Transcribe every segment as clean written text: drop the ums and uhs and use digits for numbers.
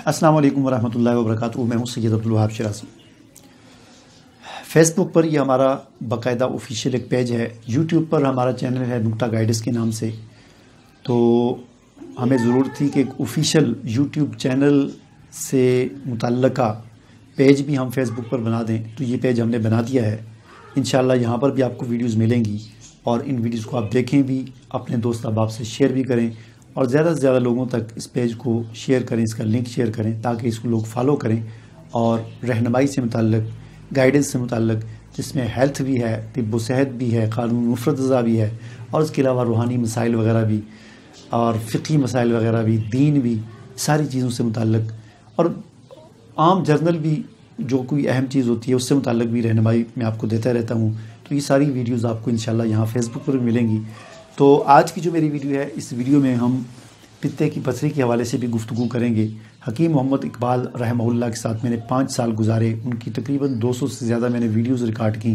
السلام علیکم ورحمۃ اللہ وبرکاتہ۔ میں ہوں سید عبدالوہاب شرازی۔ فیس بک پر یہ ہمارا باقاعدہ آفیشیل ایک پیج ہے، یوٹیوب پر ہمارا چینل ہے نکتہ گائیڈس کے نام سے۔ تو ہمیں ضرورت تھی کہ ایک آفیشیل یوٹیوب چینل سے متعلقہ پیج بھی ہم فیس بک پر بنا دیں، تو یہ پیج ہم نے بنا دیا ہے۔ انشاءاللہ یہاں پر بھی آپ کو ویڈیوز ملیں گی، اور ان ویڈیوز کو آپ دیکھیں بھی، اپنے دوست احباب سے شیئر بھی کریں، اور زیادہ سے زیادہ لوگوں تک اس پیج کو شیئر کریں، اس کا لنک شیئر کریں، تاکہ اس کو لوگ فالو کریں اور رہنمائی سے متعلق، گائیڈنس سے متعلق، جس میں ہیلتھ بھی ہے، طب و صحت بھی ہے، قانون مفردہ بھی ہے، اور اس کے علاوہ روحانی مسائل وغیرہ بھی، اور فقہی مسائل وغیرہ بھی، دین بھی، ساری چیزوں سے متعلق، اور عام جرنل بھی جو کوئی اہم چیز ہوتی ہے اس سے متعلق بھی رہنمائی میں آپ کو دیتا رہتا ہوں۔ تو یہ ساری ویڈیوز آپ کو انشاءاللہ یہاں فیس بک پر ملیں گی۔ تو آج کی جو میری ویڈیو ہے، اس ویڈیو میں ہم پتے کی پتھری کے حوالے سے بھی گفتگو کریں گے۔ حکیم محمد اقبال رحمہ اللہ کے ساتھ میں نے 5 سال گزارے، ان کی تقریباً 200 سے زیادہ میں نے ویڈیوز ریکارڈ کی،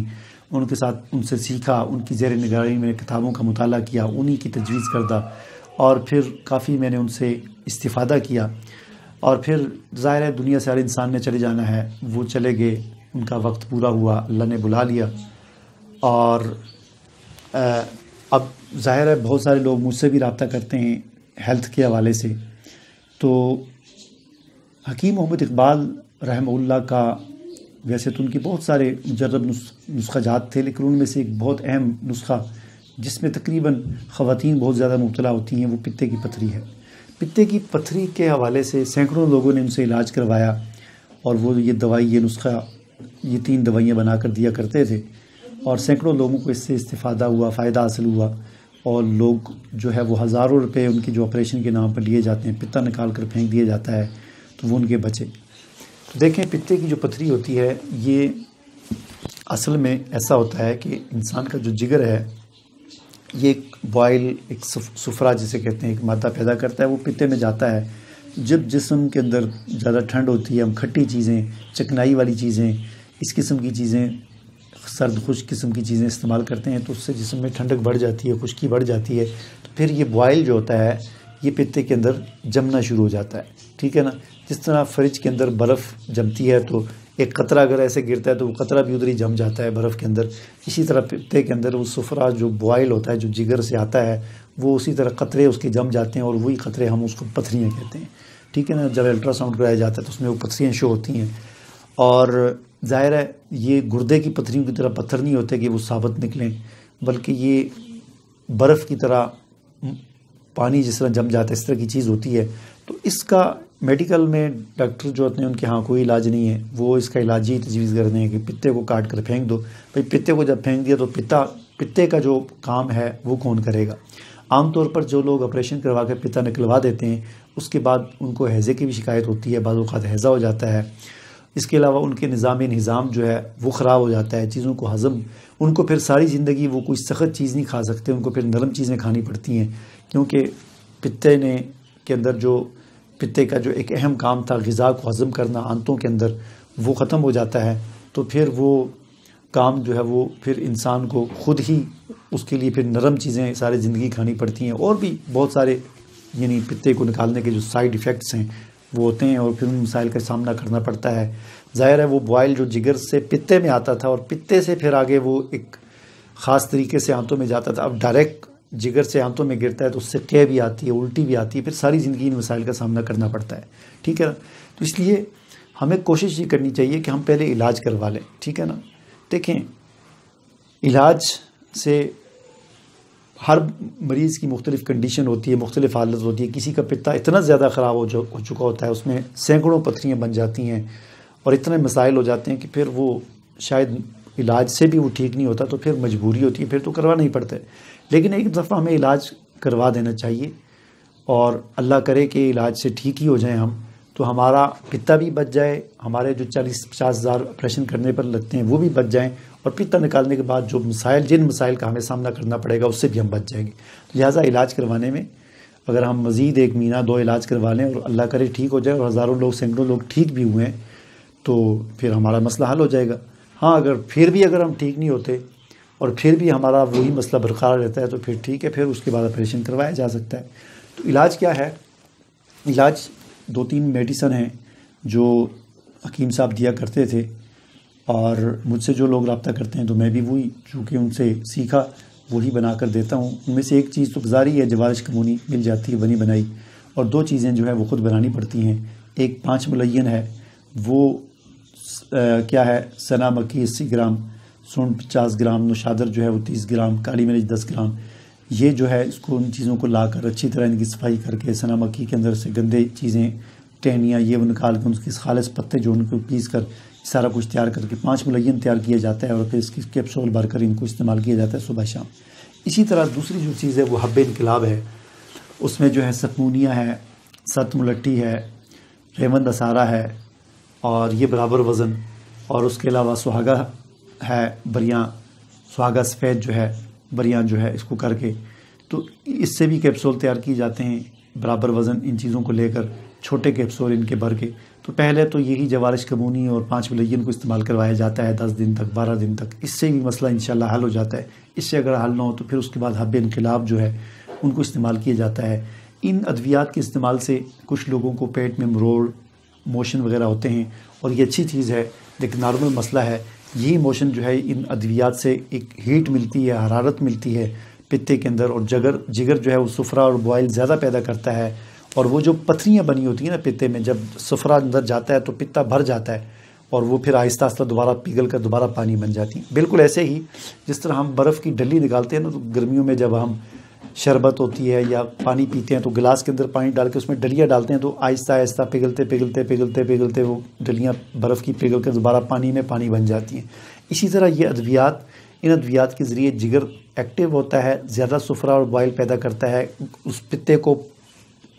ان کے ساتھ ان سے سیکھا، ان کی زیر نگرانی میں نے کتابوں کا مطالعہ کیا، انہی کی تجویز کردہ، اور پھر کافی میں نے ان سے استفادہ کیا۔ اور پھر ظاہر ہے دنیا سے ہر انسان نے چلے جانا ہے، وہ چلے گئے، ان کا وقت پورا ہوا، اللہ نے بلا لیا۔ اور اب ظاہر ہے بہت سارے لوگ مجھ سے بھی رابطہ کرتے ہیں ہیلتھ کے حوالے سے۔ تو حکیم محمد اقبال رحمہ اللہ کا ویسے تو ان کے بہت سارے مجرب نسخہ جات تھے، لیکن ان میں سے ایک بہت اہم نسخہ جس میں تقریباً خواتین بہت زیادہ مبتلا ہوتی ہیں، وہ پتے کی پتھری ہے۔ پتے کی پتھری کے حوالے سے سینکڑوں لوگوں نے ان سے علاج کروایا، اور وہ یہ دوائی، یہ نسخہ، یہ 3 دوائیاں بنا کر دیا کرتے تھے، اور سینکڑوں لوگوں کو اس سے استفادہ ہوا، فائدہ حاصل ہوا، اور لوگ جو ہے وہ ہزاروں روپے ان کے جو آپریشن کے نام پر لیے جاتے ہیں، پتا نکال کر پھینک دیا جاتا ہے، تو وہ ان کے بچے۔ تو دیکھیں پتے کی جو پتھری ہوتی ہے، یہ اصل میں ایسا ہوتا ہے کہ انسان کا جو جگر ہے، یہ ایک بوائل، ایک سفرہ جسے کہتے ہیں، ایک مادہ پیدا کرتا ہے، وہ پتے میں جاتا ہے۔ جب جسم کے اندر زیادہ ٹھنڈ ہوتی ہے، ہم کھٹی چیزیں، چکنائی والی چیزیں، اس قسم کی چیزیں، سرد خشک قسم کی چیزیں استعمال کرتے ہیں، تو اس سے جسم میں ٹھنڈک بڑھ جاتی ہے، خشکی بڑھ جاتی ہے، تو پھر یہ بوائل جو ہوتا ہے یہ پتے کے اندر جمنا شروع ہو جاتا ہے، ٹھیک ہے نا۔ جس طرح فریج کے اندر برف جمتی ہے، تو ایک قطرہ اگر ایسے گرتا ہے تو وہ قطرہ بھی ادھر ہی جم جاتا ہے برف کے اندر، اسی طرح پتے کے اندر وہ سفرہ جو بوائل ہوتا ہے، جو جگر سے آتا ہے، وہ اسی طرح قطرے اس کے جم جاتے ہیں، اور وہی قطرے ہم اس کو پتھریاں کہتے ہیں، ٹھیک ہے نا۔ جب الٹرا ساؤنڈ کرایا جاتا ہے تو اس میں وہ پتھریاں شو ہوتی ہیں، اور ظاہر ہے یہ گردے کی پتھریوں کی طرح پتھر نہیں ہوتے کہ وہ ثابت نکلیں، بلکہ یہ برف کی طرح پانی جس طرح جم جاتا ہے، اس طرح کی چیز ہوتی ہے۔ تو اس کا میڈیکل میں ڈاکٹر جو ہوتے ہیں ان کے ہاں کوئی علاج نہیں ہے، وہ اس کا علاج ہی تجویز کرتے ہیں کہ پتے کو کاٹ کر پھینک دو۔ بھئی پتے کو جب پھینک دیا تو پتے کا جو کام ہے وہ کون کرے گا؟ عام طور پر جو لوگ آپریشن کروا کے پتا نکلوا دیتے ہیں، اس کے بعد ان کو ہیضے کی بھی شکایت ہوتی ہے، بعض اوقات ہیضہ ہو جاتا ہے۔ اس کے علاوہ ان کے نظام جو ہے وہ خراب ہو جاتا ہے، چیزوں کو ہضم، ان کو پھر ساری زندگی وہ کوئی سخت چیز نہیں کھا سکتے، ان کو پھر نرم چیزیں کھانی پڑتی ہیں، کیونکہ پتے کے اندر جو پتے کا جو ایک اہم کام تھا غذا کو ہضم کرنا آنتوں کے اندر، وہ ختم ہو جاتا ہے، تو پھر وہ کام جو ہے وہ پھر انسان کو خود ہی اس کے لیے پھر نرم چیزیں ساری زندگی کھانی پڑتی ہیں، اور بھی بہت سارے یعنی پتے کو نکالنے کے جو سائیڈ ایفیکٹس ہیں وہ ہوتے ہیں، اور پھر ان مسائل کا سامنا کرنا پڑتا ہے۔ ظاہر ہے وہ بوائل جو جگر سے پتے میں آتا تھا، اور پتے سے پھر آگے وہ ایک خاص طریقے سے آنتوں میں جاتا تھا، اب ڈائریکٹ جگر سے آنتوں میں گرتا ہے تو اس سے قے بھی آتی ہے، الٹی بھی آتی ہے، پھر ساری زندگی ان مسائل کا سامنا کرنا پڑتا ہے، ٹھیک ہے نا۔ تو اس لیے ہمیں کوشش یہ کرنی چاہیے کہ ہم پہلے علاج کروا لیں، ٹھیک ہے نا۔ دیکھیں علاج سے ہر مریض کی مختلف کنڈیشن ہوتی ہے، مختلف حالت ہوتی ہے، کسی کا پتا اتنا زیادہ خراب ہو چکا ہوتا ہے، اس میں سینکڑوں پتھریاں بن جاتی ہیں، اور اتنے مسائل ہو جاتے ہیں کہ پھر وہ شاید علاج سے بھی وہ ٹھیک نہیں ہوتا، تو پھر مجبوری ہوتی ہے، پھر تو کروانا ہی پڑتا ہے۔ لیکن ایک دفعہ ہمیں علاج کروا دینا چاہیے، اور اللہ کرے کہ علاج سے ٹھیک ہی ہو جائیں ہم، تو ہمارا پتا بھی بچ جائے، ہمارے جو 40-50 ہزار آپریشن کرنے پر لگتے ہیں وہ بھی بچ جائیں، اور پتا نکالنے کے بعد جو جن مسائل کا ہمیں سامنا کرنا پڑے گا اس سے بھی ہم بچ جائیں گے۔ لہٰذا علاج کروانے میں اگر ہم مزید 1 مہینہ 2 علاج کروا لیں، اور اللہ کرے ٹھیک ہو جائے، اور ہزاروں لوگ، سینکڑوں لوگ ٹھیک بھی ہوئے ہیں، تو پھر ہمارا مسئلہ حل ہو جائے گا۔ ہاں اگر ہم ٹھیک نہیں ہوتے اور پھر بھی ہمارا وہی مسئلہ برقرار رہتا ہے، تو پھر ٹھیک ہے، پھر اس کے بعد آپریشن کروایا جا سکتا ہے۔ تو علاج کیا ہے؟ علاج 2-3 میڈیسن ہیں جو حکیم صاحب دیا کرتے تھے، اور مجھ سے جو لوگ رابطہ کرتے ہیں تو میں بھی وہی چونکہ ان سے سیکھا وہی بنا کر دیتا ہوں۔ ان میں سے ایک چیز تو گزاری ہے، جوارش کمونی مل جاتی ہے بنی بنائی، اور 2 چیزیں جو ہے وہ خود بنانی پڑتی ہیں۔ ایک 5 ملین ہے، وہ کیا ہے، سنا مکی 80 گرام، سونڈ 50 گرام، نوشادر جو ہے وہ 30 گرام، کالی مرچ 10 گرام۔ یہ جو ہے اس کو ان چیزوں کو لا کر اچھی طرح ان کی صفائی کر کے، سنا مکی کے اندر سے گندے چیزیں، ٹہنیاں یہ وہ نکال کے، ان کے خالص پتے جو ان کو پیس کر سارا کچھ تیار کر کے 5 ملین تیار کیا جاتا ہے، اور پھر اس کی کیپسول بھر کر ان کو استعمال کیا جاتا ہے صبح شام۔ اسی طرح دوسری جو چیز ہے وہ حب انقلاب ہے، اس میں جو ہے سکمونیا ہے، ست ملٹی ہے، ریوند اسارا ہے، اور یہ برابر وزن، اور اس کے علاوہ سہاگا ہے، بریاں سہاگا سفید جو ہے، بریاں جو ہے اس کو کر کے، تو اس سے بھی کیپسول تیار کی جاتے ہیں برابر وزن ان چیزوں کو لے کر، چھوٹے کیپسول ان کے بھر کے۔ تو پہلے تو یہی جوارش کمونی اور 5 ملین کو استعمال کروایا جاتا ہے 10 دن تک، 12 دن تک، اس سے بھی مسئلہ انشاءاللہ حل ہو جاتا ہے۔ اس سے اگر حل نہ ہو تو پھر اس کے بعد حب انقلاب جو ہے ان کو استعمال کیا جاتا ہے۔ ان ادویات کے استعمال سے کچھ لوگوں کو پیٹ میں مروڑ، موشن وغیرہ ہوتے ہیں، اور یہ اچھی چیز ہے، لیکن نارمل مسئلہ ہے۔ یہی موشن جو ہے ان ادویات سے ایک ہیٹ ملتی ہے، حرارت ملتی ہے پتے کے اندر، اور جگر جو ہے وہ صفرا اور بوائل زیادہ پیدا کرتا ہے، اور وہ جو پتھریاں بنی ہوتی ہیں نا پتے میں، جب صفرا اندر جاتا ہے تو پتا بھر جاتا ہے، اور وہ پھر آہستہ آہستہ دوبارہ پگھل کر دوبارہ پانی بن جاتی ہیں۔ بالکل ایسے ہی جس طرح ہم برف کی ڈلی نکالتے ہیں نا، تو گرمیوں میں جب ہم شربت ہوتی ہے یا پانی پیتے ہیں تو گلاس کے اندر پانی ڈال کے اس میں ڈلیاں ڈالتے ہیں، تو آہستہ آہستہ پگھلتے وہ ڈلیاں برف کی پگھل کر دوبارہ پانی میں پانی بن جاتی ہیں۔ اسی طرح یہ ادویات، ان ادویات کے ذریعے جگر ایکٹیو ہوتا ہے، زیادہ صفرا اور بوائل پیدا کرتا ہے، اس پتے کو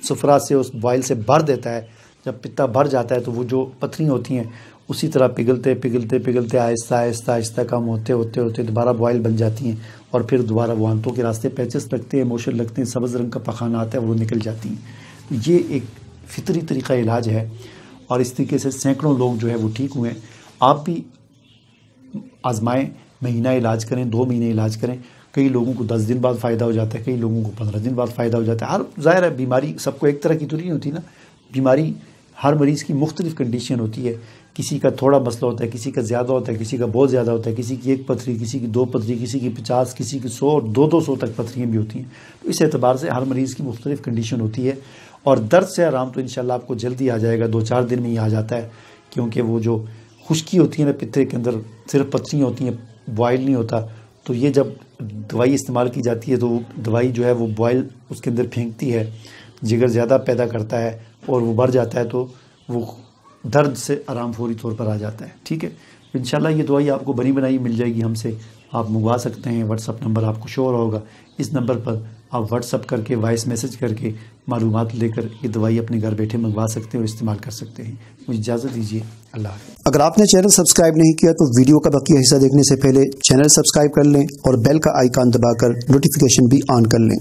صفرا سے اس بوائل سے بھر دیتا ہے۔ جب پتا بھر جاتا ہے تو وہ جو پتھریاں ہوتی ہیں اسی طرح پگھلتے آہستہ آہستہ کم ہوتے دوبارہ بوائل بن جاتی ہیں، اور پھر دوبارہ وہ آنتوں کے راستے پیچز لگتے ہیں، موشن لگتے ہیں، سبز رنگ کا پخانہ آتا ہے، وہ نکل جاتی ہیں۔ یہ ایک فطری طریقہ علاج ہے، اور اس طریقے سے سینکڑوں لوگ جو ہے وہ ٹھیک ہوئے ہیں۔ آپ بھی آزمائیں، مہینہ علاج کریں، 2 مہینے علاج کریں۔ کئی لوگوں کو 10 دن بعد فائدہ ہو جاتا ہے، کئی لوگوں کو 15 دن بعد فائدہ ہو جاتا ہے۔ ہر ظاہر ہے بیماری سب کو ایک طرح کی تو نہیں ہوتی نا، بیماری ہر مریض کی مختلف کنڈیشن ہوتی ہے، کسی کا تھوڑا مسئلہ ہوتا ہے، کسی کا زیادہ ہوتا ہے، کسی کا بہت زیادہ ہوتا ہے، کسی کی 1 پتھری، کسی کی 2 پتھری، کسی کی 50، کسی کی 100، 200 تک پتھریاں بھی ہوتی ہیں۔ تو اس اعتبار سے ہر مریض کی مختلف کنڈیشن ہوتی ہے، اور درد سے آرام تو انشاءاللہ آپ کو جلدی آ جائے گا، 2-4 دن میں ہی آ جاتا ہے، کیونکہ وہ جو خشکی ہوتی ہے نا پتے کے اندر، صرف پتھریاں ہوتی ہیں، بوائل نہیں ہوتا، تو یہ جب دوائی استعمال کی جاتی ہے تو دوائی جو ہے وہ بوائل اس کے اندر پھینکتی ہے، جگر زیادہ پیدا کرتا ہے اور وہ بڑھ جاتا ہے، تو وہ درد سے آرام فوری طور پر آ جاتا ہے۔ ٹھیک ہے، انشاءاللہ یہ دوائی آپ کو بنی بنائی مل جائے گی ہم سے، آپ منگوا سکتے ہیں۔ واٹس ایپ نمبر آپ کو شو ہو رہا ہوگا، اس نمبر پر آپ واٹس ایپ کر کے، وائس میسج کر کے معلومات لے کر یہ دوائی اپنے گھر بیٹھے منگوا سکتے ہیں اور استعمال کر سکتے ہیں۔ مجھے اجازت دیجیے، اللہ حافظ۔ اگر آپ نے چینل سبسکرائب نہیں کیا تو ویڈیو کا بقیہ حصہ دیکھنے سے پہلے چینل سبسکرائب کر لیں اور بیل کا آئیکن دبا کر نوٹیفیکیشن بھی آن کر لیں۔